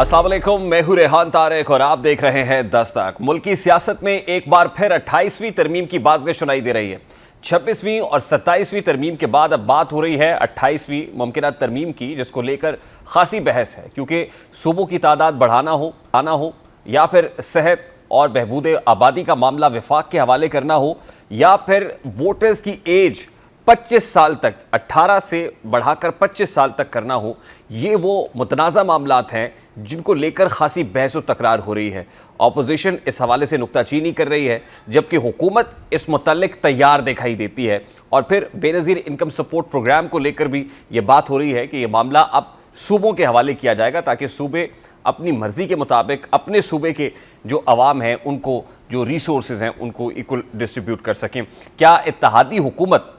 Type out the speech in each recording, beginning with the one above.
अस्सलाम वालेकुम, मैं हूं रेहान तारिक और आप देख रहे हैं दस्तक। मुल्क की सियासत में एक बार फिर 28वीं तरमीम की बाज़ सुनाई दे रही है। 26वीं और 27वीं तरमीम के बाद अब बात हो रही है 28वीं मुमकिन तरमीम की, जिसको लेकर खासी बहस है, क्योंकि सूबों की तादाद बढ़ाना हो या फिर सेहत और बहबूद आबादी का मामला वफाक के हवाले करना हो, या फिर वोटर्स की एज 25 साल तक 18 से बढ़ाकर 25 साल तक करना हो। ये वो मुतनाज़ा मामलात हैं जिनको लेकर खासी बहस व तकरार हो रही है। ऑपोजिशन इस हवाले से नुक्ताचीनी कर रही है, जबकि हुकूमत इस मुतल्लिक तैयार दिखाई देती है। और फिर बेनज़ीर इनकम सपोर्ट प्रोग्राम को लेकर भी ये बात हो रही है कि ये मामला अब सूबों के हवाले किया जाएगा, ताकि सूबे अपनी मर्जी के मुताबिक अपने सूबे के जो अवाम हैं उनको जो रिसोर्सेज हैं उनको इक्वल डिस्ट्रीब्यूट कर सकें। क्या इत्तेहादी हुकूमत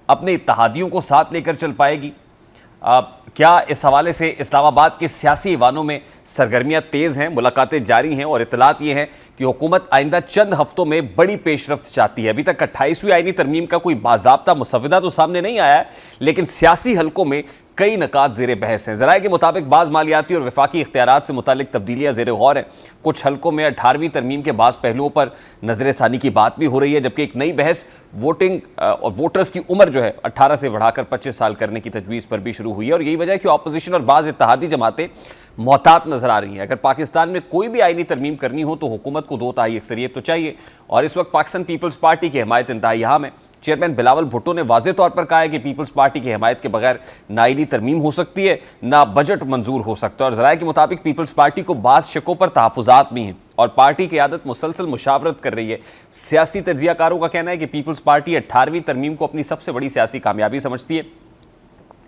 अपने इत्तेहादियों को साथ लेकर चल पाएगी? क्या इस हवाले से इस्लामाबाद के सियासी ईवानों में सरगर्मियां तेज़ हैं, मुलाकातें जारी हैं और इतलात ये हैं कि हुकूमत आइंदा चंद हफ्तों में बड़ी पेशरफ्त चाहती है। अभी तक 28वीं आईनी तरमीम का कोई बाज़ाब्ता मुसव्वदा तो सामने नहीं आया है, लेकिन सियासी हलकों में कई नकात ज़ेर बहस हैं। ज़राए के मुताबिक बाज़ मालियाती और वफाकी इख्तियारात से मुतालिक तब्दीलियाँ ज़ेर गौर हैं। कुछ हलकों में 18वीं तरमीम के बाज़ पहलुओं पर नज़र-ए-सानी की बात भी हो रही है, जबकि एक नई बहस वोटिंग और वोटर्स की उम्र जो है 18 से बढ़ाकर 25 साल करने की तजवीज़ पर भी शुरू हुई है। और यही वजह है कि अपोजिशन और बाज़ इत्तेहादी जमातें मोहतात नजर आ रही हैं। अगर पाकिस्तान में कोई भी आईनी तरमीम करनी हो तो हुकूमत को 2 तिहाई अक्सरियत तो चाहिए, और इस वक्त पाकिस्तान पीपल्स पार्टी की हिमायत इंतहाई अहम है। चेयरमैन बिलावल भुट्टो ने वाज़ेह तौर पर कहा है कि पीपल्स पार्टी की हिमायत के बगैर ना आईनी तरमीम हो सकती है, ना बजट मंजूर हो सकता है। और ज़राए के मुताबिक पीपल्स पार्टी को बाज़ शकों पर तहफ़्फ़ुज़ात भी हैं और पार्टी की आदत मुसलसल मुशावरत कर रही है। सियासी तज्ज़ियाकारों का कहना है कि पीपल्स पार्टी 18वीं तरमीम को अपनी सबसे बड़ी सियासी कामयाबी समझती है,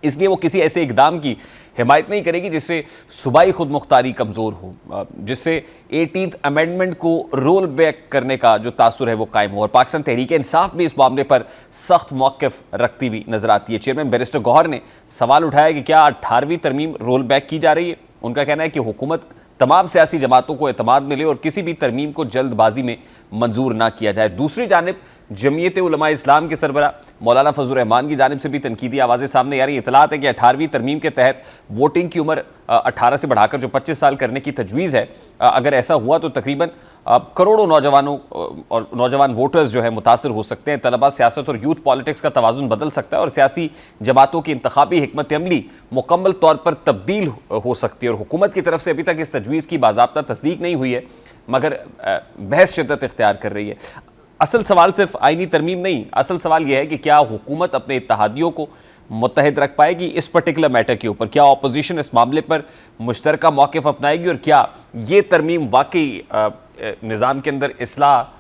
इसलिए वो किसी ऐसे इकदाम की हिमायत नहीं करेगी जिससे सूबाई खुद मुख्तारी कमज़ोर हो, जिससे 18th अमेंडमेंट को रोल बैक करने का जो तासुर है वो कायम हो। और पाकिस्तान तहरीक इंसाफ भी इस मामले पर सख्त मौक़िफ़ रखती हुई नजर आती है। चेयरमैन बैरिस्टर गौहर ने सवाल उठाया कि क्या 18वीं तरमीम रोल बैक की जा रही है। उनका कहना है कि हुकूमत तमाम सियासी जमातों को एतमाद मिले और किसी भी तरमीम को जल्दबाजी में मंजूर ना किया जाए। दूसरी जानिब जमीयत उलमा इस्लाम के सरबरा मौलाना फजल रहमान की जानिब से भी तनकीदी आवाज़ें सामने आ रही। इतलात है कि 18वीं तरमीम के तहत वोटिंग की उम्र 18 से बढ़ाकर जो 25 साल करने की तजवीज़ है, अगर ऐसा हुआ तो तकरीबन करोड़ों नौजवानों और नौजवान वोटर्स जो है मुतासर हो सकते हैं। तलबा सियासत और यूथ पॉलिटिक्स का तवाज़ुन बदल सकता है और सियासी जमातों की इंतखाबी हिकमत अमली मुकम्मल तौर पर तब्दील हो सकती है। और हुकूमत की तरफ से अभी तक इस तजवीज़ की बाज़ाब्ता तस्दीक नहीं हुई है, मगर बहस शिद्दत इख्तियार कर रही है। असल सवाल सिर्फ आईनी तरमीम नहीं, असल सवाल यह है कि क्या हुकूमत अपने इत्तेहादियों को मुत्तहिद रख पाएगी इस पर्टिकुलर मैटर के ऊपर। क्या अपोजिशन इस मामले पर मुश्तरका मौक़िफ़ अपनाएगी और क्या ये तरमीम वाकई निज़ाम के अंदर इस्लाह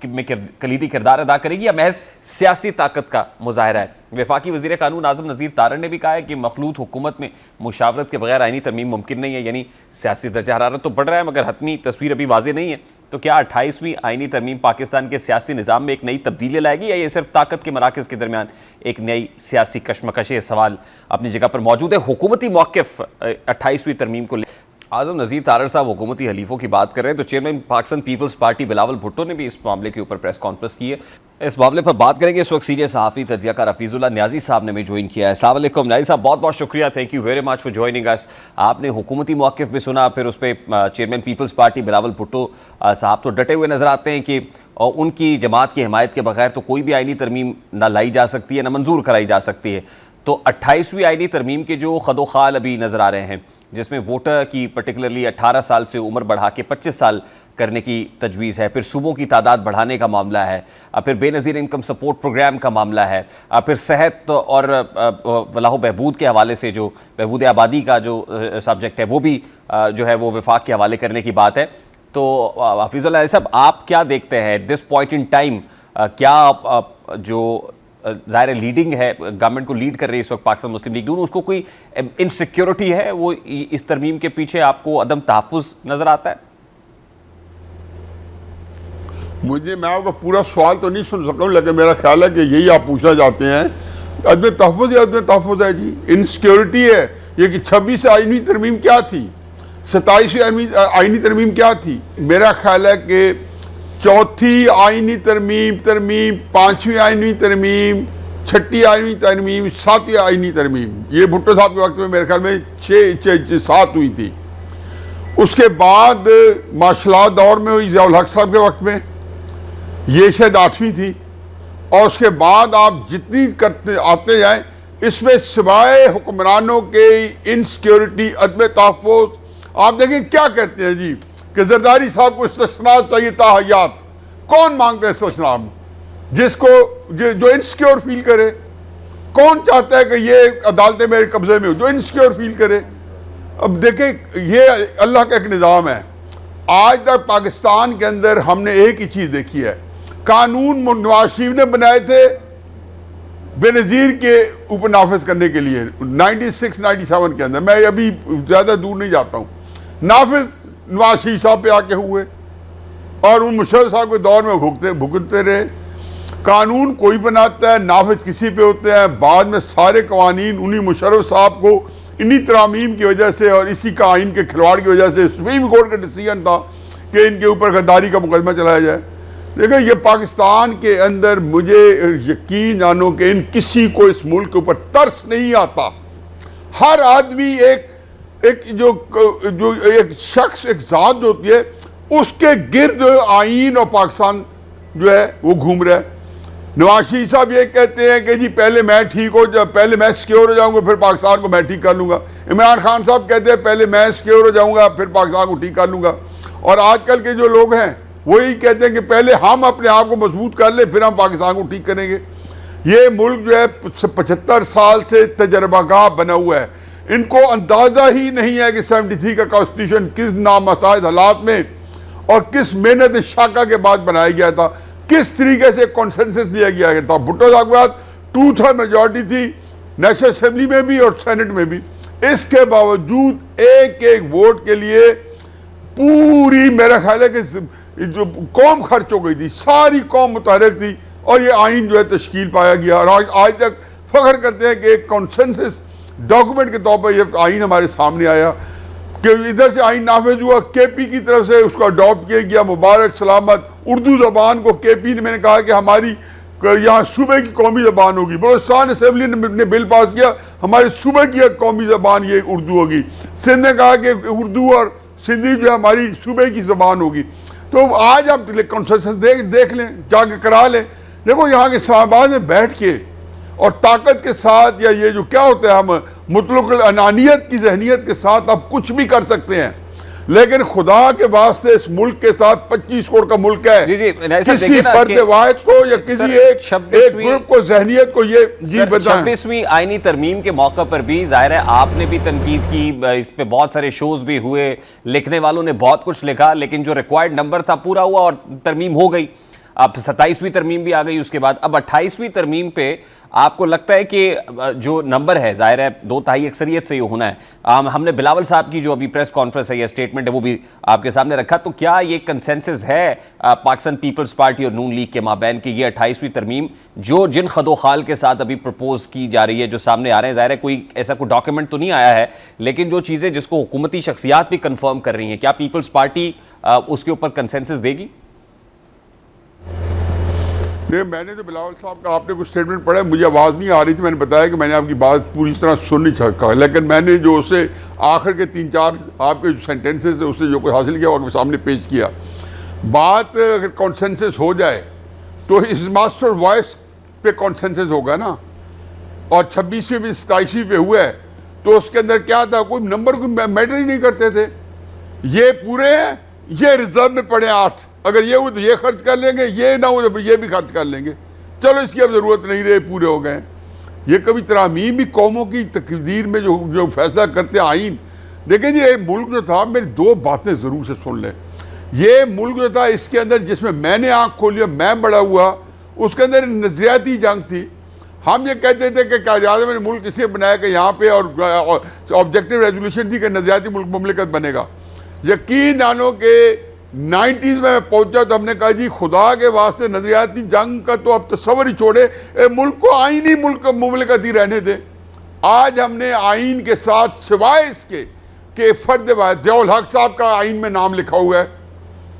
में कलीदी किरदार अदा करेगी या महज सियासी ताकत का मुजाहरा है। वफाकी वज़ीर कानून आज़म नज़ीर तारड़ ने भी कहा है कि मखलूत हुकूमत में मुशावरत के बगैर आईनी तरमीम मुमकिन नहीं है। यानी सियासी दर्जा हरारत तो बढ़ रहा है, मगर हतमी तस्वीर अभी वाज़ेह नहीं है। तो क्या 28वीं आईनी तरमीम पाकिस्तान के सियासी निज़ाम में एक नई तब्दीली लाएगी या ये सिर्फ ताकत के मराकज़ के दरमियान एक नई सियासी कशमकश? ये सवाल अपनी जगह पर मौजूद है। हुकूमती मौक़िफ़ 28वीं तरमीम को आज़म नज़ीर तारड़ साहब हुकूमती हलीफों की बात कर रहे हैं, तो चेयरमैन पाकिस्तान पीपल्स पार्टी बिलावल भुट्टो ने भी इस मामले के ऊपर प्रेस कॉन्फ्रेंस की है। इस मामले पर बात करेंगे। इस वक्त सीनियर सहाफ़ी तज्ज़ियाकार हफीज़ुल्लाह न्याज़ी साहब ने भी ज्वाइन किया है। अस्सलाम वालेकुम न्याज़ी साहब, बहुत बहुत शुक्रिया, thank you very much for joining us. आपने हुकूमती मौक़िफ़ भी सुना, फिर उस पर चेयरमैन पीपल्स पार्टी बिलावल भुट्टो साहब तो डटे हुए नज़र आते हैं कि उनकी जमात की हिमायत के बगैर तो कोई भी आईनी तरमीम ना लाई जा सकती है, ना मंजूर कराई जा सकती है। तो 28वीं आईनी तरमीम के जो खदोखाल अभी नज़र आ रहे हैं, जिसमें वोटर की पर्टिकुलरली 18 साल से उम्र बढ़ा के 25 साल करने की तजवीज़ है, फिर सूबों की तादाद बढ़ाने का मामला है, फिर बेनज़ीर इनकम सपोर्ट प्रोग्राम का मामला है, फिर सेहत और फलाह बहबूद के हवाले से जो बहबूद आबादी का जो सब्जेक्ट है वो भी जो है वो वफाक के हवाले करने की बात है। तो हफीज़ुल्लाह साहब, आप क्या देखते हैं at this point in time? क्या जो ज़ाहिर लीडिंग है, गवर्नमेंट को लीड कर रही है इस वक्त पाकिस्तान मुस्लिम लीग नून, उसको कोई इनसिक्योरिटी है वो इस तरमीम के पीछे आपको अदम तहफ़्फ़ुज़ नज़र आता है? मैं आपका पूरा सवाल तो नहीं सुन सका हूँ, लेकिन मेरा ख्याल है कि यही आप पूछना चाहते हैं। अदम तहफ़्फ़ुज़ या अदम तहफ़्फ़ुज़ है जी, इनसिक्योरिटी है ये कि 26 आईनी तरमीम क्या थी, 27वीं आईनी तरमीम क्या थी। मेरा ख्याल है कि चौथी आईनी तरमीम, 5वीं आईनी तरमीम, 6ठी आईनी तरमीम, 7वीं आईनी तरमीम, ये भुट्टो साहब के वक्त में मेरे ख्याल में 7 हुई थी। उसके बाद मार्शल दौर में हुई ज़ियाउल हक साहब के वक्त में, ये शायद 8वीं थी। और उसके बाद आप जितनी करते आते जाएं, इसमें सिवाय हुक्मरानों के इनसिक्योरिटी, अदम तहफ़्फ़ुज़, आप देखें क्या कहते हैं जी कि जरदारी साहब को इस्तिस्ना चाहिए था हयात। कौन मांगता है इस्तिस्ना? जिसको जो इनसिक्योर फील करे। कौन चाहता है कि ये अदालतें मेरे कब्जे में हो? जो इनसिक्योर फील करे। अब देखें, ये अल्लाह का एक निज़ाम है। आज तक पाकिस्तान के अंदर हमने एक ही चीज़ देखी है, कानून नवाज शरीफ ने बनाए थे बेनज़ीर के ऊपर नाफिज करने के लिए 96-97 के अंदर। मैं अभी ज़्यादा दूर नहीं जाता हूँ, नाफिज नवाज शरीफ साहब पे आके हुए और उन मुशर्रफ साहब के दौर में भुगतते रहे। कानून कोई बनाता है, नाफिज किसी पे होते हैं। बाद में सारे कवानीन उन्हीं मुशर्रफ साहब को इन्हीं तरामीम की वजह से और इसी का आइन के खिलवाड़ की वजह से सुप्रीम कोर्ट का डिसीजन था कि इनके ऊपर गद्दारी का मुकदमा चलाया जाए। देखिए, ये पाकिस्तान के अंदर मुझे यकीन जानो कि इन किसी को इस मुल्क के ऊपर तरस नहीं आता। हर आदमी एक जो एक शख्स, एक जात जो होती है, उसके गिर्द आइन और पाकिस्तान जो है वो घूम रहा है। नवाज शरीफ साहब ये कहते हैं कि जी पहले मैं ठीक हो जाऊँ, पहले मैं सिक्योर हो जाऊंगा, फिर पाकिस्तान को मैं ठीक कर लूंगा। इमरान खान साहब कहते हैं पहले मैं सिक्योर हो जाऊंगा, फिर पाकिस्तान को ठीक कर लूंगा। और आजकल के जो लोग हैं वो यही कहते हैं कि पहले हम अपने आप को मजबूत कर ले, फिर हम पाकिस्तान को ठीक करेंगे। ये मुल्क जो है 75 साल से तजर्बागाह बना हुआ है। इनको अंदाजा ही नहीं है कि 73 का कॉन्स्टिट्यूशन किस नामसाइद हालात में और किस मेहनत शाका के बाद बनाया गया था, किस तरीके से कॉन्सेंसस लिया गया था। भुट्टो साहब के बाद 2/3 मेजॉरिटी थी नेशनल असेंबली में भी और सेनेट में भी। इसके बावजूद एक एक वोट के लिए पूरी, मेरा ख्याल है कि जो कौम खर्च हो गई थी, सारी कौम मुतहरिक थी और ये आइन जो है तश्कील पाया गया। और आज तक फख्र करते हैं कि एक कॉन्सेंसस डॉक्यूमेंट के तौर पर यह आइन हमारे सामने आया कि इधर से आइन नाफिज हुआ, केपी की तरफ से उसको अडॉप्ट किया गया। मुबारक सलामत उर्दू ज़बान को केपी ने, मैंने कहा कि हमारी यहाँ सूबे की कौमी ज़बान होगी। बलोचिस्तान असेंबली ने बिल पास किया, हमारे सूबे की कौमी ज़बान ये उर्दू होगी। सिंध ने कहा कि उर्दू और सिंधी जो है हमारी सूबे की ज़बान होगी। तो आज आप कॉन्सेंसस देख लें, जाके करा लें। देखो, यहाँ के इस्लामाबाद में बैठ के और ताकत के साथ, या ये जो क्या होता है, हम मुतलक अनानियत की जहनियत के साथ आप कुछ भी कर सकते हैं। लेकिन खुदा के वास्ते इस मुल्क के साथ 25 करोड़ का मुल्क है। किसी फर्द वाहिद को या किसी एक ग्रुप को, जहनियत को ये जी बताएं। 26वीं आईनी तरमीम के मौके पर भी जाहिर है आपने भी तनकीद की, इस पे बहुत सारे शोज भी हुए, लिखने वालों ने बहुत कुछ लिखा, लेकिन जो रिक्वायर्ड नंबर था पूरा हुआ और तरमीम हो गई। अब 27वीं तरमीम भी आ गई उसके बाद। अब 28वीं तरमीम पे आपको लगता है कि जो नंबर है, जाहिर है 2/3 अक्सरियत से ये होना है। हमने बिलावल साहब की जो अभी प्रेस कॉन्फ्रेंस है या स्टेटमेंट है वो भी आपके सामने रखा, तो क्या ये कंसेंसस है पाकिस्तान पीपल्स पार्टी और नून लीग के माबैन की ये 28वीं तरमीम जो जिन खदोखाल के साथ अभी प्रपोज की जा रही है, जो सामने आ रहे हैं, जाहिर है कोई ऐसा कोई डॉक्यूमेंट तो नहीं आया है, लेकिन जो चीज़ें जिसको हुकूमती शख्सियात भी कन्फर्म कर रही हैं, क्या पीपल्स पार्टी उसके ऊपर कंसेंसस देगी? मैंने तो बिलावल साहब का, आपने कुछ स्टेटमेंट पढ़ा, मुझे आवाज़ नहीं आ रही थी, मैंने बताया कि मैंने आपकी बात पूरी तरह सुन नहीं सका, लेकिन मैंने जो उसे आखिर के 3-4 आपके जो सेंटेंसेस है उससे जो कुछ हासिल किया वो आपके सामने पेश किया। बात अगर कॉन्सेंसस हो जाए तो इस मास्टर वॉइस पे कॉन्सेंसस होगा ना, और 26वीं में 27वीं पे हुआ है तो उसके अंदर क्या था, कोई नंबर कोई मैटर ही नहीं करते थे। ये पूरे हैं, ये रिजर्व में पड़े 8, अगर ये हो तो ये खर्च कर लेंगे, ये ना हो तो ये भी खर्च कर लेंगे, चलो इसकी अब ज़रूरत नहीं रही, पूरे हो गए। ये कभी तरामीम भी कौमों की तकदीर में जो फैसला करते हैं आइन। देखें जी, ये मुल्क जो था, मेरी 2 बातें ज़रूर से सुन लें। ये मुल्क जो था, इसके अंदर जिसमें मैंने आँख खोली, मैं बड़ा हुआ, उसके अंदर नज़रियाती जंग थी। हम ये कहते थे कि कायद मैंने मुल्क इसलिए बनाया कि यहाँ पे और ऑब्जेक्टिव रेजोल्यूशन थी कि नज़रियाती मुल्क मुमलिकत बनेगा। यकीन जानो कि 90s में मैं पहुंचा तो हमने कहा जी खुदा के वास्ते नजरियाती जंग का तो अब तस्वर ही छोड़े, मुल्क को आईनी मुल्क मुमलिकत ही रहने दे। आज हमने आइन के साथ सिवाय इसके कि फर्द ज़ियाउल हक साहब का आइन में नाम लिखा हुआ है,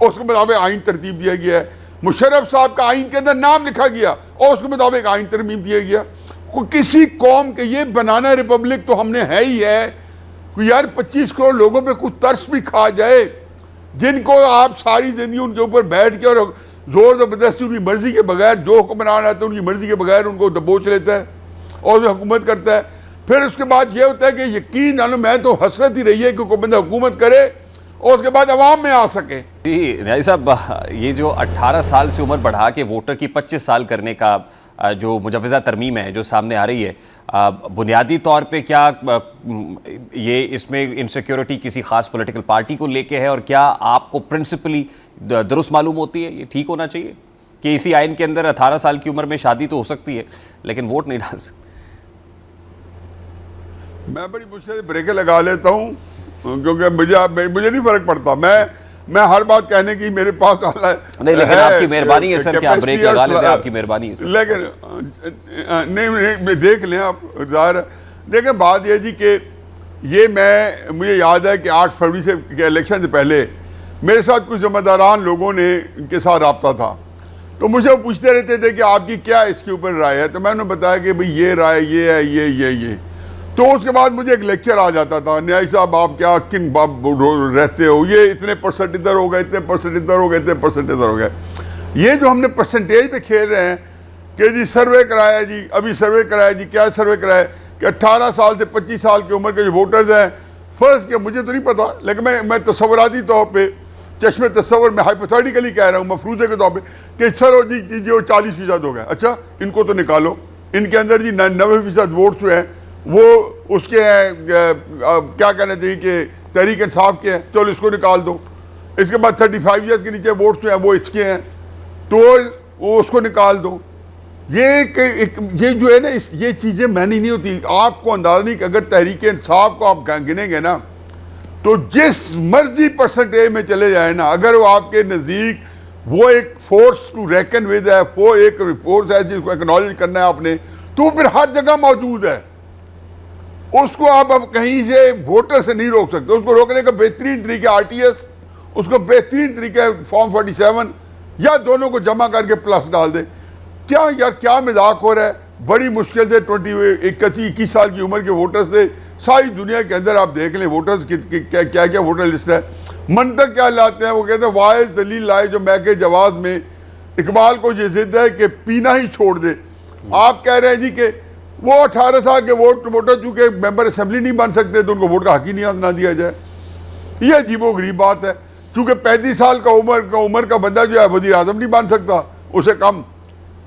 उसके मुताबिक आइन तरतीब दिया गया है। मुशर्रफ साहब का आइन के अंदर नाम लिखा गया और उसके मुताबिक आइन तरमीम दिया गया। किसी कौम के ये बनाना रिपब्लिक तो हमने है ही है, कि यार 25 करोड़ लोगों पे कुछ तरस भी खा जाए, जिनको आप सारी जिंदगी उनके ऊपर बैठ के और जोर जबरदस्ती उनकी मर्जी के बगैर, जो हुक्मरान आता है उनकी मर्जी के बगैर उनको दबोच लेता है और जो हुकूमत करता है। फिर उसके बाद ये होता है कि यकीन जानो, मैं तो हसरत ही रही है कि कोई बंदा हुकूमत करे और उसके बाद अवाम में आ सके। जी न्याजी साहब, ये जो 18 साल से उम्र बढ़ा के वोटर की 25 साल करने का जो मुजवज़ा तरमीम है जो सामने आ रही है, बुनियादी तौर पे क्या ये इसमें इनसिक्योरिटी किसी खास पॉलिटिकल पार्टी को लेके है, और क्या आपको प्रिंसिपली दुरुस्त मालूम होती है, ये ठीक होना चाहिए कि इसी आइन के अंदर 18 साल की उम्र में शादी तो हो सकती है लेकिन वोट नहीं डाल सकते? मैं बड़ी मुश्किल से ब्रेकें लगा लेता हूँ क्योंकि मुझे नहीं फर्क पड़ता। मैं हर बात कहने की मेरे पास नहीं, लेकिन आपकी मेहरबानी है सर कि आप ब्रेक लगा लेते हैं, आपकी मेहरबानी है सर। लेकिन नहीं देख लें आप, देखें बात यह जी कि ये मुझे याद है कि 8 फरवरी से के इलेक्शन से पहले मेरे साथ कुछ ज़िम्मेदारान लोगों ने इनके साथ रब्ता था, तो मुझे वो पूछते रहते थे कि आपकी क्या इसके ऊपर राय है, तो मैंने बताया कि भाई ये राय ये है, ये। तो उसके बाद मुझे एक लेक्चर आ जाता था, न्याय साहब आप क्या किन बाप रहते हो, ये इतने परसेंट इधर हो गए, इतने परसेंट इधर हो गए, इतने परसेंट इधर हो गए। ये जो हमने परसेंटेज पे खेल रहे हैं कि जी सर्वे कराया जी, अभी सर्वे कराया जी, क्या सर्वे कराया कि 18 साल से 25 साल की उम्र के जो वोटर्स हैं, फर्स्ट के मुझे तो नहीं पता, लेकिन मैं तस्वुराती तौर पर, चश्मे तस्वर में हाइपोथेटिकली कह रहा हूँ, मफरूज़े के तौर पे कि सर जी जो 40% हो गया, अच्छा इनको तो निकालो, इनके अंदर जी 90% वोट्स जो हैं वो उसके हैं, क्या कहना चाहिए कि तहरीक इंसाफ के हैं, चलो इसको निकाल दो। इसके बाद 35 ईयर्स के नीचे वोट्स जो हैं वो इसके हैं, तो वो उसको निकाल दो। ये जो है ना, ये चीज़ें मैनी नहीं होती। आपको अंदाज़ा नहीं कि अगर तहरीक इंसाफ को आप गिनेंगे ना, तो जिस मर्जी परसेंटेज में चले जाए ना, अगर वो आपके नज़दीक वो एक फोर्स टू रेकन विद है, वो एक फोर्स है जिसको एक्नॉलेज करना है आपने, तो वो फिर हर जगह मौजूद है। उसको आप अब कहीं से वोटर से नहीं रोक सकते। उसको रोकने का बेहतरीन तरीका आरटीएस, उसको बेहतरीन तरीका फॉर्म 47 या दोनों को जमा करके प्लस डाल दे। क्या यार, क्या मजाक हो रहा है। बड़ी मुश्किल से 21 साल की उम्र के वोटर्स थे सारी दुनिया के अंदर। आप देख लें वोटर्स क्या क्या वोटर लिस्ट है। मंतक क्या लाते हैं, वो कहते हैं वाइज दलील लाए जो महके जवाब में इकबाल को ये जिद है कि पीना ही छोड़ दे। आप कह रहे हैं जी कि वो 18 साल के वोटर चूंकि मेंबर असेंबली नहीं बन सकते तो उनको वोट का हक ही नहीं ना दिया जाए। ये अजीबो गरीब बात है। चूंकि 35 साल का उम्र का बंदा जो है वज़ीर आज़म नहीं बन सकता उसे कम,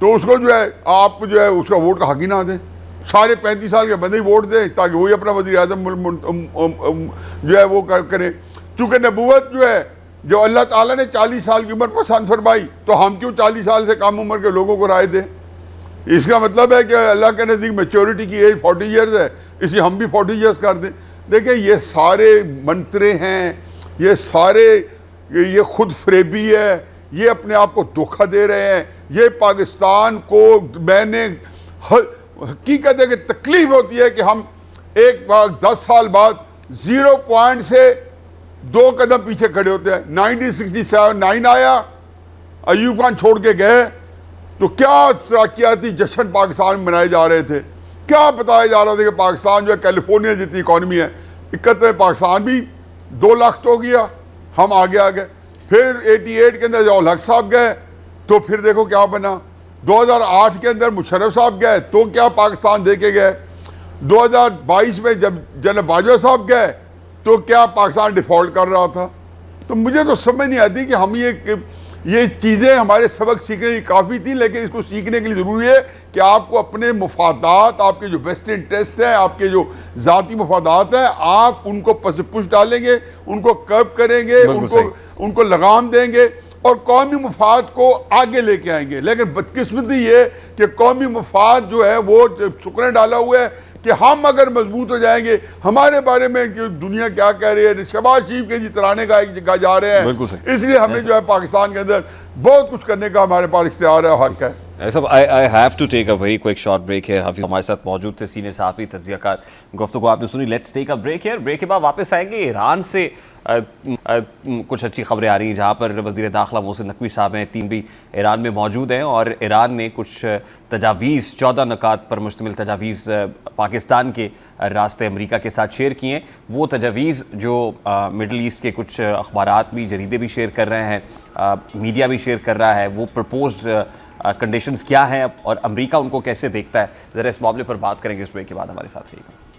तो उसको जो है आप जो है उसका वोट का हक ही ना दें। सारे 35 साल के बंदे ही वोट दें ताकि वही अपना वज़ीर आज़म जो है वो करें। चूँकि नबूवत जो है जो अल्लाह ताला ने 40 साल की उम्र पसंद फरमाई, तो हम क्यों 40 साल से कम उम्र के लोगों को राय दें। इसका मतलब है कि अल्लाह के नज़दीक मैच्योरिटी की एज 40 ईयर्स है, इसी हम भी 40 ईयर्स कर दें। देखिए ये सारे मंत्रे हैं, ये सारे ये खुद फरेबी है, ये अपने आप को धोखा दे रहे हैं। ये पाकिस्तान को मैंने हकीकत है कि तकलीफ होती है कि हम एक बार 10 साल बाद 0 पॉइंट से 2 कदम पीछे खड़े होते हैं। 1967 9 आया, अयूब खान छोड़ के गए, तो क्या तरक्याती जश्न पाकिस्तान में मनाए जा रहे थे। क्या बताया जा रहा था कि पाकिस्तान जो है कैलिफोर्निया जितनी इकॉनमी है, 71 पाकिस्तान भी 2 लाख तो हो गया, हम आगे आ गए। फिर 88 के अंदर जवाहर हक साहब गए तो फिर देखो क्या बना। 2008 के अंदर मुशर्रफ साहब गए तो क्या पाकिस्तान देके गए। 2022 में जब जनरल बाजवा साहब गए तो क्या पाकिस्तान डिफ़ॉल्ट कर रहा था। तो मुझे तो समझ नहीं आती कि हम ये चीज़ें हमारे सबक सीखने की काफ़ी थी, लेकिन इसको सीखने के लिए ज़रूरी है कि आपको अपने मुफादात, आपके जो बेस्ट इंटरेस्ट है, आपके जो ज़ाती मुफादात हैं, आप उनको पुश डालेंगे, उनको कर्ब करेंगे, उनको लगाम देंगे और कौमी मुफाद को आगे लेके आएंगे। लेकिन बदकिस्मती ये कि कौमी मुफाद जो है वो सुकने डाला हुआ है कि हम अगर मजबूत हो जाएंगे, हमारे बारे में जो दुनिया क्या कह रही है, शहबाज शरीफ के जी तराने गा जा रहे हैं, इसलिए हमें जो है पाकिस्तान के अंदर बहुत कुछ करने का हमारे पास इख्तियार है, हक है। सब I have to take a very quick short break है। हाफिज हमारे साथ मौजूद थे, सीनियर सहाफ़ी तज्ज़ियाकार। गुफ्तगू आपने सुनी। लेट्स टेक अ ब्रेक है। ब्रेक के बाद वापस आएंगे। ईरान से कुछ अच्छी खबरें आ रही हैं, जहाँ पर वज़ीर दाखिला मोहसिन नकवी साहब हैं, 3 भी ईरान में मौजूद हैं, और ईरान ने कुछ तजावीज़ 14 नुकात पर मुश्तमिल तजावीज़ पाकिस्तान के रास्ते अमेरिका के साथ शेयर किए हैं। वो तजावीज़ जो मिडल ईस्ट के कुछ अखबारात भी, जरीदे भी शेयर कर रहे हैं, मीडिया भी शेयर कर रहा है, वो प्रपोज्ड कंडीशंस क्या हैं और अमेरिका उनको कैसे देखता है, ज़रा इस मामले पर बात करेंगे। इस ब्रेक के बाद हमारे साथ रहिएगा।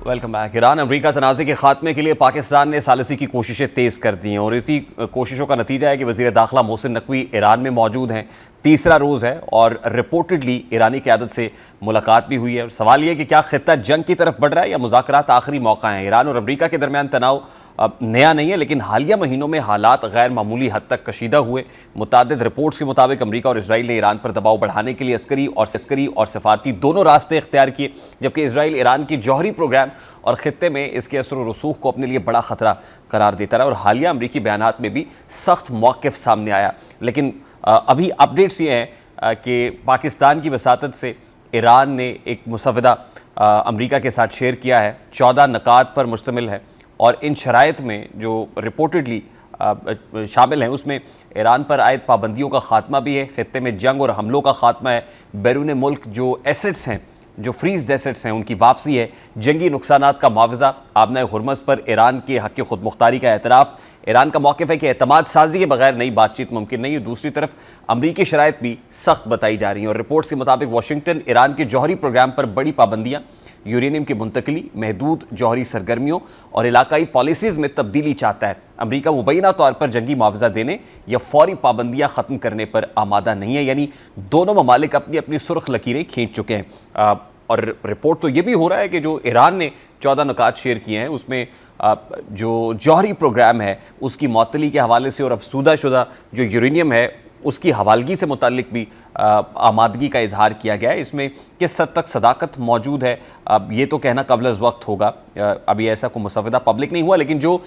Welcome back. ईरान अमेरिका तनाज़े के खात्मे के लिए पाकिस्तान ने सालिसी की कोशिशें तेज़ कर दी हैं, और इसी कोशिशों का नतीजा है कि वज़ीर दाखिला मोहसिन नकवी ईरान में मौजूद हैं। तीसरा रोज़ है और रिपोर्टेडली ईरानी क़यादत से मुलाकात भी हुई है। और सवाल ये कि क्या ख़ित्ता जंग की तरफ बढ़ रहा है या मुज़ाकरात आखिरी मौका है। ईरान और अमेरिका के दरमियान तनाव अब नया नहीं है, लेकिन हालिया महीनों में हालात गैर मामूली हद तक कशीदा हुए। मुतादिद रिपोर्ट्स के मुताबिक अमेरिका और इसराइल ने ईरान पर दबाव बढ़ाने के लिए अस्करी और सफारती दोनों रास्ते इख्तियार किए, जबकि इसराइल ईरान की जौहरी प्रोग्राम और ख़ित्ते में इसके असर व रसूख को अपने लिए बड़ा ख़तरा करार देता रहा। और हालिया अमरीकी बयानात में भी सख्त मौक़िफ़ सामने आया। लेकिन अभी अपडेट्स ये हैं कि पाकिस्तान की वसातत से ईरान ने एक मुसवदा अमेरिका के साथ शेयर किया है, 14 नुकात पर मुश्तमिल है, और इन शराइत में जो रिपोर्टेडली शामिल हैं उसमें ईरान पर आयद पाबंदियों का खात्मा भी है, ख़ित्ते में जंग और हमलों का खात्मा है, बैरून मुल्क जो एसेट्स हैं, जो फ्रीज्ड एसेट्स हैं, उनकी वापसी है, जंगी नुकसानात का मुआवजा, आबना हुर्मज़ पर ईरान के हक़ ख़ुद मुख्तारी का एतराफ़। ईरान का मौक़िफ़ है कि एतमाद साजी के बगैर नई बातचीत मुमकिन नहीं है। दूसरी तरफ अमरीकी शराइत भी सख्त बताई जा रही हैं, और रिपोर्ट्स के मुताबिक वाशिंगटन ईरान के जौहरी प्रोग्राम पर बड़ी पाबंदियाँ, यूरेनियम की मुंतकली, महदूद जौहरी सरगर्मियों और इलाकाई पॉलिसीज़ में तब्दीली चाहता है। अमरीका मुबैना तौर पर जंगी मुआवजा देने या फौरी पाबंदियाँ ख़त्म करने पर आमादा नहीं है। यानी दोनों ममालिक अपनी अपनी सुर्ख लकीरें खींच चुके हैं। और रिपोर्ट तो ये भी हो रहा है कि जो ईरान ने 14 नुकात शेयर किए हैं उसमें जो जौहरी प्रोग्राम है उसकी मअतली के हवाले से और अफसूदा शुदा जो यूरेनियम है उसकी हवालगी से मुताल्लिक भी आमादगी का इजहार किया गया है। इसमें किस हद तक सदाकत मौजूद है, अब ये तो कहना कबल अज़ वक्त होगा। अभी ऐसा कोई मुसवदा पब्लिक नहीं हुआ, लेकिन जो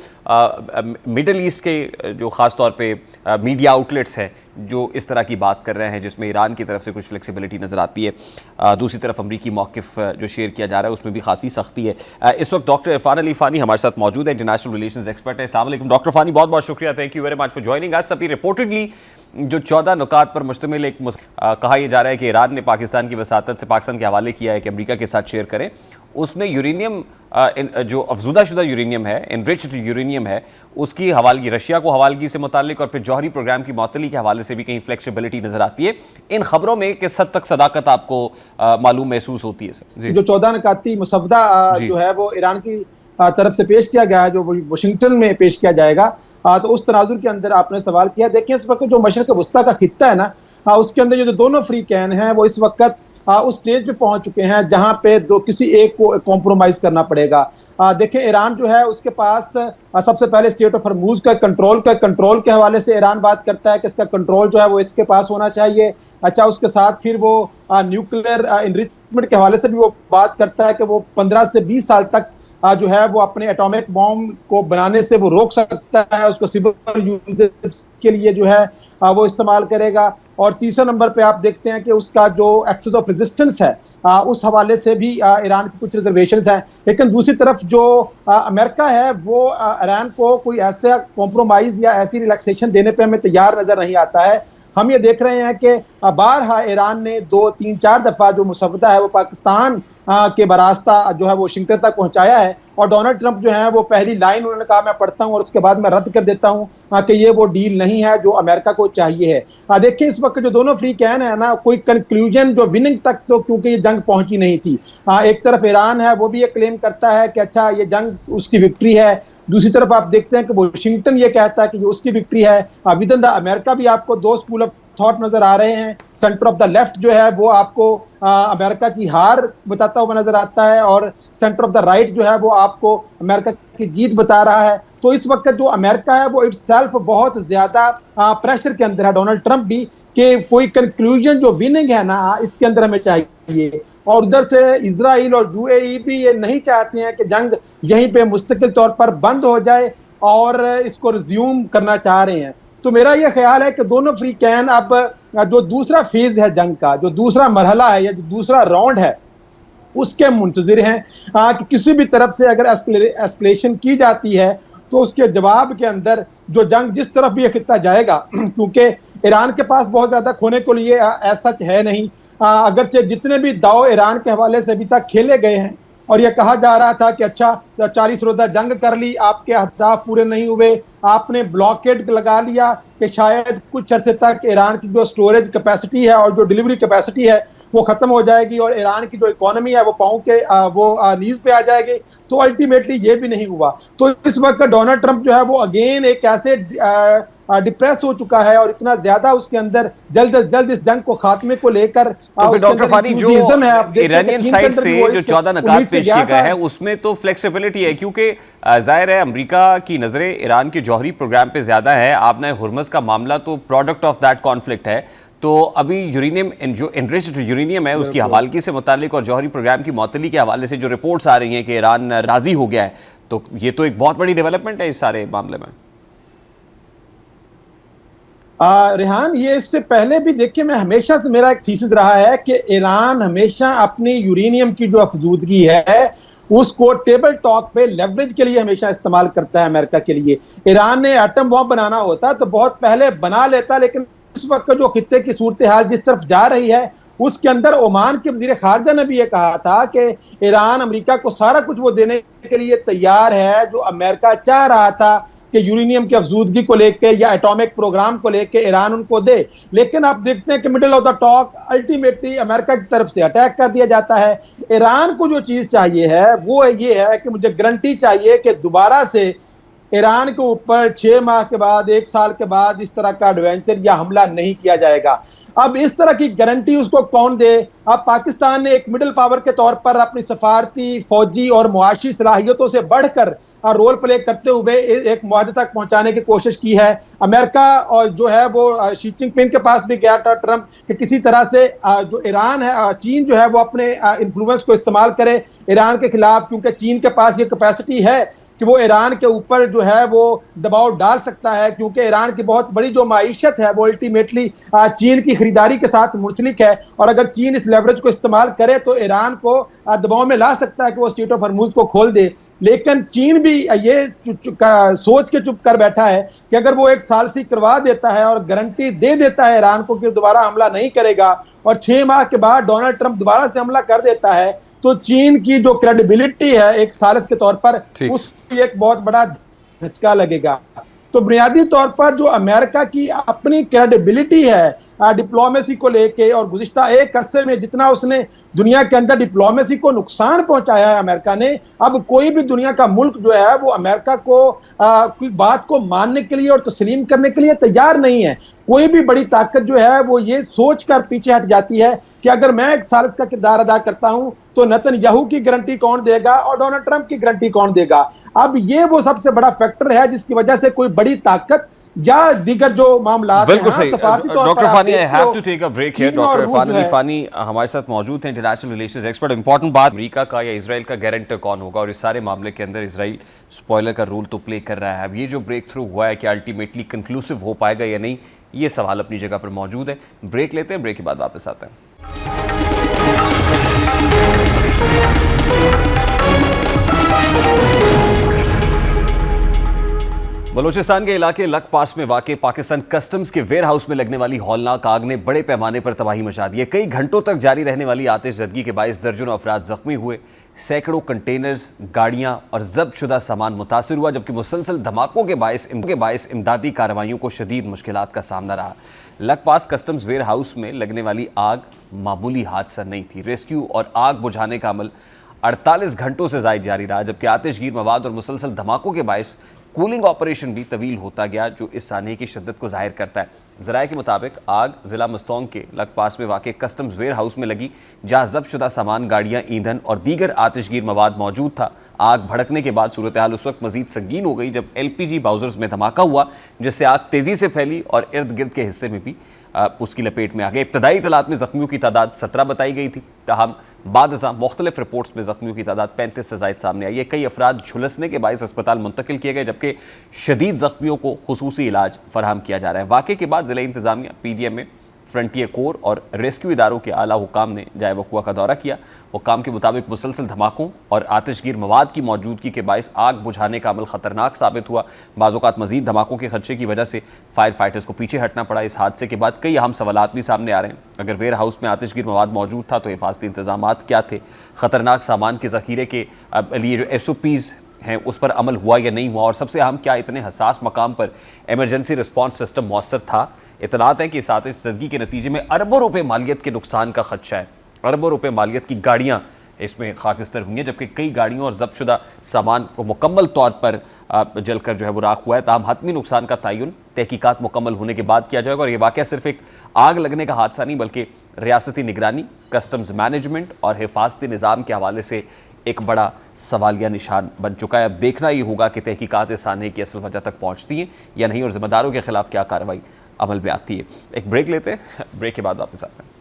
मिडल ईस्ट के जो ख़ास तौर पे मीडिया आउटलेट्स हैं जो इस तरह की बात कर रहे हैं, जिसमें ईरान की तरफ से कुछ फ्लेक्सिबिलिटी नज़र आती है, दूसरी तरफ अमरीकी मौक़िफ़ जो शेयर किया जा रहा है उसमें भी खासी सख्ती है। इस वक्त डॉक्टर इरफान अली फ़ानी हमारे साथ मौजूद है, इंटरनेशनल रिलेशंस एक्सपर्ट है। अस्सलाम वालेकुम डॉक्टर फ़ानी, बहुत बहुत शुक्रिया, thank you very much for joining अस। अभी रिपोर्टेडली जो 14 नुकात पर मुश्तमिल एक कहा यह जा रहा है कि ईरान ने पाकिस्तान की वसातत से पाकिस्तान के हवाले किया है कि अमेरिका के साथ शेयर करें, उसमें यूरेनियम जो अफजुदा शुदा यूरेनियम है, इनरिच्ड यूरेनियम है, उसकी हवालगी, रशिया को हवालगी से मुतालिक और फिर जौहरी प्रोग्राम की मअतली के हवाले से भी कहीं फ्लेक्सिबिलिटी नज़र आती है। इन खबरों में किस हद तक सदाकत आपको मालूम महसूस होती है सर? जो 14 नुकाती मुसवदा जो है वो ईरान की तरफ से पेश किया गया है, जो वाशिंगटन में पेश किया जाएगा, तो उस तनाजुर के अंदर आपने सवाल किया। देखिए इस वक्त जो मशरक़ वस्ता का खित्ता है ना, उसके अंदर जो दोनों फ्री कैन हैं वो इस वक्त उस स्टेज पे पहुंच चुके हैं जहां पे किसी एक को कॉम्प्रोमाइज़ करना पड़ेगा। देखें ईरान जो है उसके पास सबसे पहले स्टेट ऑफ हरमुज़ का कंट्रोल के हवाले से ईरान बात करता है कि इसका कंट्रोल जो है वो इसके पास होना चाहिए। अच्छा, उसके साथ फिर वो न्यूक्लियर इनरिचमेंट के हवाले से भी वो बात करता है कि वो 15 से 20 साल तक जो है वो अपने एटॉमिक बॉम्ब को बनाने से वो रोक सकता है, उसको सिविल यूजेज के लिए जो है वो इस्तेमाल करेगा। और तीसरे नंबर पे आप देखते हैं कि उसका जो एक्सेस ऑफ रेजिस्टेंस है उस हवाले से भी ईरान की कुछ रिजर्वेशंस हैं। लेकिन दूसरी तरफ जो अमेरिका है वो ईरान को कोई ऐसा कॉम्प्रोमाइज़ या ऐसी रिलैक्सेशन देने पे हमें तैयार नज़र नहीं आता है। हम ये देख रहे हैं कि बारहा ईरान ने 2, 3, 4 दफ़ा जो मुसवदा है वो पाकिस्तान के बरास्ता जो है वाशिंगटन तक पहुंचाया है, और डोनाल्ड ट्रंप जो है वो पहली लाइन उन्होंने कहा मैं पढ़ता हूं और उसके बाद मैं रद्द कर देता हूं कि ये वो डील नहीं है जो अमेरिका को चाहिए है। देखिए इस वक्त जो दोनों फ्री कैन है ना, कोई कंक्लूजन जो विनिंग तक तो क्योंकि ये जंग पहुंची नहीं थी। एक तरफ ईरान है वो भी ये क्लेम करता है कि अच्छा ये जंग उसकी विक्ट्री है, दूसरी तरफ आप देखते हैं कि वाशिंगटन ये कहता है कि ये उसकी विक्ट्री है। विद इन द अमेरिका भी आपको दो स्कूल ऑफ थॉट नजर आ रहे हैं। सेंटर ऑफ द लेफ्ट जो है वो आपको अमेरिका की हार बताता हुआ नजर आता है, और सेंटर ऑफ द राइट जो है वो आपको अमेरिका की जीत बता रहा है। तो इस वक्त जो अमेरिका है वो इटसेल्फ बहुत ज्यादा प्रेशर के अंदर है, डोनाल्ड ट्रंप भी, कि कोई कंक्लूजन जो विनिंग है ना इसके अंदर हमें चाहिए। और उधर से इजराइल और यूएई भी ये नहीं चाहते हैं कि जंग यहीं पे मुस्तकिल तौर पर बंद हो जाए और इसको रिज्यूम करना चाह रहे हैं। तो मेरा ये ख्याल है कि दोनों फ्रीकैन अब जो दूसरा फेज है जंग का, जो दूसरा मरहला है या जो दूसरा राउंड है, उसके मुंतजिर हैं कि किसी भी तरफ से अगर एस्केलेशन की जाती है तो उसके जवाब के अंदर जो जंग जिस तरफ भी ये खित्ता जाएगा, क्योंकि ईरान के पास बहुत ज़्यादा खोने को लिए सच है नहीं, अगरचे जितने भी दाव ईरान के हवाले से अभी तक खेले गए हैं और ये कहा जा रहा था कि अच्छा 40 रोज़ा जंग कर ली, आपके अहदाफ पूरे नहीं हुए, आपने ब्लॉकेड लगा लिया कि शायद कुछ अर्से तक ईरान की जो स्टोरेज कैपेसिटी है और जो डिलीवरी कैपेसिटी है वो ख़त्म हो जाएगी और ईरान की जो इकोनॉमी है वो पाँव के नीज पे आ जाएगी। तो अल्टीमेटली ये भी नहीं हुआ। तो इस वक्त डोनाल्ड ट्रंप जो है वो अगेन एक ऐसे डिप्रेस हो चुका है और इतना ज्यादा उसके अंदर जल्द से जल्द इस जंग को खात्मे को लेकर तो डॉक्टर फानी जो ईरानियन साइड से जो 14 नकात पेश किए गए हैं उसमें तो फ्लेक्सिबिलिटी है, क्योंकि जाहिर है अमेरिका की नजरें ईरान के जौहरी प्रोग्राम पे ज्यादा है। आपने हुर्मुज़ का मामला तो प्रोडक्ट ऑफ दैट कॉन्फ्लिक्ट है, तो अभी यूरेनियम जो एनरिच्ड यूरेनियम है उसकी हवालगी से मुतालिक और जौहरी प्रोग्राम की मुअत्तली के हवाले से जो रिपोर्ट्स आ रही हैं कि ईरान राजी हो गया है, तो ये तो एक बहुत बड़ी डेवलपमेंट है इस सारे मामले में। रेहान, ये इससे पहले भी देखिए, मैं हमेशा से मेरा एक थीसिस रहा है कि ईरान हमेशा अपनी यूरेनियम की जो अफजूदगी है उसको टेबल टॉक पे लेवरेज के लिए हमेशा इस्तेमाल करता है अमेरिका के लिए। ईरान ने एटम बॉम्ब बनाना होता तो बहुत पहले बना लेता, लेकिन इस वक्त जो खित्ते की सूरत हाल जिस तरफ जा रही है उसके अंदर ओमान के वजीर खारजा ने भी ये कहा था कि ईरान अमेरिका को सारा कुछ वो देने के लिए तैयार है जो अमेरिका चाह रहा था कि यूरेनियम की अफजूदगी को लेके या एटॉमिक प्रोग्राम को लेके ईरान उनको दे। लेकिन आप देखते हैं कि middle of the talk ultimately America की तरफ से अटैक कर दिया जाता है। ईरान को जो चीज़ चाहिए है वो ये है कि मुझे गारंटी चाहिए कि दोबारा से ईरान के ऊपर 6 माह के बाद, 1 साल के बाद इस तरह का एडवेंचर या हमला नहीं किया जाएगा। अब इस तरह की गारंटी उसको कौन दे? अब पाकिस्तान ने एक मिडिल पावर के तौर पर अपनी सफारती, फौजी और मुआशी सलाहियतों से बढ़कर रोल प्ले करते हुए एक मुआहदे तक पहुंचाने की कोशिश की है। अमेरिका और जो है वो शी जिनपिंग के पास भी गया था ट्रंप कि किसी तरह से जो ईरान है, चीन जो है वो अपने इन्फ्लुएंस को इस्तेमाल करे ईरान के खिलाफ, क्योंकि चीन के पास ये कैपेसिटी है कि वो ईरान के ऊपर जो है वो दबाव डाल सकता है, क्योंकि ईरान की बहुत बड़ी जो माईशत है वो अल्टीमेटली चीन की खरीदारी के साथ मुंसलिक है और अगर चीन इस लेवरेज को इस्तेमाल करे तो ईरान को दबाव में ला सकता है कि वो स्ट्रेट ऑफ हॉर्मुज़ को खोल दे। लेकिन चीन भी ये सोच के चुप कर बैठा है कि अगर वो एक सालसी करवा देता है और गारंटी दे देता है ईरान को कि दोबारा हमला नहीं करेगा और 6 माह के बाद डोनाल्ड ट्रंप दोबारा से हमला कर देता है, तो चीन की जो क्रेडिबिलिटी है एक सालिस के तौर पर उसको एक बहुत बड़ा झटका लगेगा। तो बुनियादी तौर पर जो अमेरिका की अपनी क्रेडिबिलिटी है डिप्लोमेसी को लेके और गुज़िश्ता एक अरसे में जितना उसने दुनिया के अंदर डिप्लोमेसी को नुकसान पहुंचाया है अमेरिका ने, अब कोई भी दुनिया का मुल्क जो है वो अमेरिका को कोई बात को मानने के लिए और तस्लीम करने के लिए तैयार नहीं है। कोई भी बड़ी ताकत जो है वो ये सोच कर पीछे हट जाती है कि अगर मैं एक सालिस का किरदार अदा करता हूं तो नेतन्याहू की गारंटी कौन देगा और डोनाल्ड ट्रंप की गारंटी कौन देगा। अब ये वो सबसे बड़ा फैक्टर है जिसकी वजह से कोई बड़ी ताकत या दीगर जो मामला बिल्कुल सही। Doctor Fani, I have to take a break here. Doctor Fani Fani हमारे साथ मौजूद हैं, इंटरनेशनल रिलेशंस एक्सपर्ट। इंपॉर्टेंट बात, अमेरिका का या इजराइल का गारंटर कौन होगा और इस सारे मामले के अंदर इजराइल स्पॉइलर का रोल तो प्ले कर रहा है। अब ये जो ब्रेक थ्रू हुआ है कि अल्टीमेटली कंक्लूसिव हो पाएगा या नहीं, ये सवाल अपनी जगह पर मौजूद है। ब्रेक लेते हैं, ब्रेक के बाद वापस आते हैं। बलूचिस्तान के इलाके लक पास में वाक़ पाकिस्तान कस्टम्स के वेयर हाउस में लगने वाली हौलनाक आग ने बड़े पैमाने पर तबाही मचा दी है। कई घंटों तक जारी रहने वाली आतिशज़दगी के बायस दर्जनों अफराद जख्मी हुए, सैकड़ों कंटेनर्स, गाड़ियां और जब्तशुदा सामान मुतासर हुआ, जबकि मुसलसल धमाकों के बायस इमदादी कार्रवाइयों को शदीद मुश्किलात का सामना रहा। लक पास कस्टम्स वेयर हाउस में लगने वाली आग मामूली हादसा नहीं थी। रेस्क्यू और आग बुझाने का अमल 48 घंटों से ज़ायद जारी रहा, जबकि आतिशगीर मवाद और मुसलसल धमाकों के बायस कूलिंग ऑपरेशन भी तवील होता गया, जो इस सानहे की शिद्दत को जाहिर करता है। ज़राए के मुताबिक आग ज़िला मस्तौंग के लक पास में वाक़ कस्टम्स वेयर हाउस में लगी, जहाँ ज़ब्तशुदा सामान, गाड़ियाँ, ईंधन और दीगर आतिशगीर मवाद मौजूद था। आग भड़कने के बाद सूरत हाल उस वक्त मजीद संगीन हो गई जब LPG बाउजर्स में धमाका हुआ, जिससे आग तेज़ी से फैली और इर्द गिर्द के हिस्से में भी उसकी लपेट में आ गए। इब्तदाई इतलात में ज़ख्मियों की तादाद 17 बताई गई थी, ताहम बाद मुख्तलिफ रिपोर्ट्स में जख्मियों की तादाद 35 से ज़ायद सामने आई है। कई अफराद झुलसने के बायस अस्पताल मुंतकिल किए गए, जबकि शदीद जख्मियों को खुसूसी इलाज फराहम किया जा रहा है। वाक़े के बाद ज़िला इंतज़ामिया, PDMA, फ्रंटियर कोर और रेस्क्यू इदारों के आला हुकाम ने जाए वक़ुआ का दौरा किया। हुकाम के मुताबिक मुसलसल धमाकों और आतिशगीर मवाद की मौजूदगी के बायस आग बुझाने का अमल ख़तरनाक साबित हुआ। बाज़ औक़ात मज़ीद धमाकों के खदशे की वजह से फायर फाइटर्स को पीछे हटना पड़ा। इस हादसे के बाद कई अहम सवालात भी सामने आ रहे हैं। अगर वेयर हाउस में आतिशगीर मवाद मौजूद था तो हिफाजती इंतजामात क्या थे? ख़तरनाक सामान के ज़ख़ीरे के लिए जो SOPs हैं उस पर अमल हुआ या नहीं हुआ? और सबसे अहम, क्या इतने हसास मकाम पर एमरजेंसी रिस्पॉन्स सिस्टम मौसर था? इतलात है कि इस आतिशज़दगी के नतीजे में अरबों रुपए मालियत के नुकसान का खदशा है। अरबों रुपए मालियत की गाड़ियाँ इसमें खाकिस्तर हुई हैं, जबकि कई गाड़ियों और जब्तशुदा सामान को मुकम्मल तौर पर जलकर जो है वो राख हुआ है। ताहम हतमी नुकसान का तयन तहकीकात मुकम्मल होने के बाद किया जाएगा। और ये वाक़या सिर्फ एक आग लगने का हादसा नहीं, बल्कि रियासती निगरानी, कस्टम्स मैनेजमेंट और हिफाजती निज़ाम के हवाले से एक बड़ा सवालिया निशान बन चुका है। अब देखना ये होगा कि तहकीकात इस हादसे की असल वजह तक पहुँचती हैं या नहीं, और ज़िम्मेदारों के खिलाफ क्या कार्रवाई अमल में आती है। एक ब्रेक लेते हैं, ब्रेक के बाद वापस आते हैं।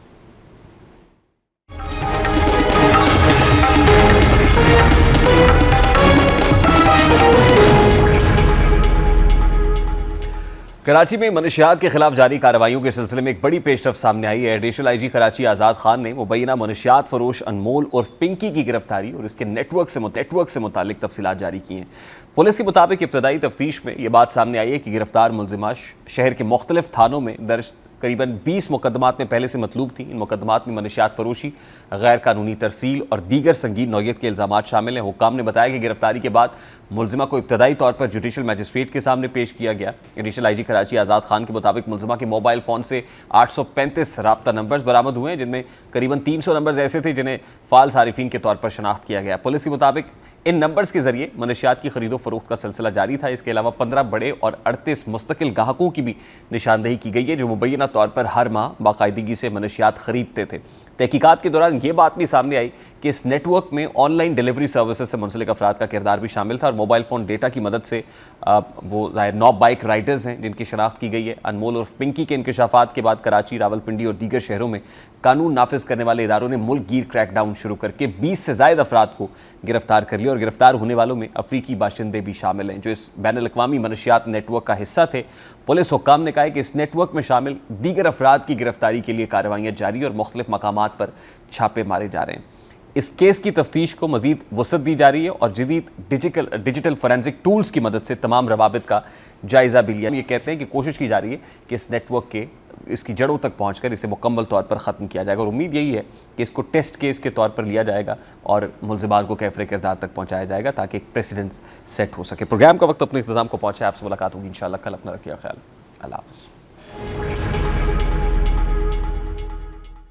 कराची में मनशियात के खिलाफ जारी कार्रवाइयों के सिलसिले में एक बड़ी पेशरफ सामने आई है। एडिशनल IG कराची आज़ाद खान ने मुबैना मनशियात फरोश अनमोल उर्फ पिंकी की गिरफ्तारी और इसके नेटवर्क से मुतालिक तफसीलात जारी की हैं। पुलिस के मुताबिक इब्तदाई तफ्तीश में ये बात सामने आई है कि गिरफ्तार मुलजिमा शहर के मुख्तलिफ थानों में दर्ज करीबन 20 मुकदमात में पहले से मतलूब थी। इन मुकदमात में मनशियात फरोशी, गैर कानूनी तरसील और दीगर संगीन नौयत के इल्ज़ामात शामिल हैं। हुक्काम ने बताया कि गिरफ्तारी के बाद मुलजिमा को इब्तदाई तौर पर जुडिशल मजिस्ट्रेट के सामने पेश किया गया। एडिशनल IG कराची आज़ाद खान के मुताबिक मुलजिमा के मोबाइल फ़ोन से 835 राब्ता नंबर्स बरामद हुए हैं, जिनमें करीबन 300 नंबर्स ऐसे थे जिन्हें फ़ाल सारिफीन के तौर पर शनाख्त किया गया। पुलिस के मुताबिक इन नंबर्स के जरिए मनशियात की खरीदो फरोख्त का सिलसिला जारी था। इसके अलावा 15 बड़े और 38 मुस्तकिल गाहकों की भी निशानदेही की गई है, जो मुबैना तौर पर हर माह बाकायदगी से मनशियात खरीदते थे। तहकीकात के दौरान ये बात भी सामने आई कि इस नेटवर्क में ऑनलाइन डिलीवरी सर्विसेज से मुंसलिक अफराद का किरदार भी शामिल था और मोबाइल फ़ोन डेटा की मदद से वो ज़ाहिर 9 बाइक राइडर्स हैं जिनकी शनाख्त की गई है। अनमोल उर्फ पिंकी के इंकशाफात के बाद कराची, रावलपिंडी और दीगर शहरों में कानून नाफिज करने वाले इदारों ने मुल्क गिर क्रैकडाउन शुरू करके 20 से ज़ायद अफराद को गिरफ्तार कर लिया। और गिरफ्तार होने वालों में अफ्रीकी बाशिंदे भी शामिल हैं जो इस बैनुल-अक़वामी मनशियात नेटवर्क का हिस्सा थे। पुलिस हुक्काम ने कहा है कि इस नेटवर्क में शामिल दीगर अफराद की गिरफ्तारी के लिए कार्रवाइयाँ जारी और मुख्तलिफ मकामात पर छापे मारे जा रहे हैं। इस केस की तफ्तीश को मजीद वसअत दी जा रही है और जदीद डिजिटल फोरेंसिक टूल्स की मदद से तमाम रवाबित का जायज़ा भी लिया। ये कहते हैं कि कोशिश की जा रही है कि इस नेटवर्क के इसकी जड़ों तक पहुंचकर इसे मुकम्मल तौर पर ख़त्म किया जाएगा। और उम्मीद यही है कि इसको टेस्ट केस के तौर पर लिया जाएगा और मुलज़िमान को कैफ़रे किरदार तक पहुंचाया जाएगा ताकि एक प्रेसिडेंस सेट हो सके। प्रोग्राम का वक्त अपने इख्तिताम को पहुंचा है। आपसे मुलाकात होगी इंशाअल्लाह कल। अपना रखिए ख्याल। अल्लाह हाफ़िज़।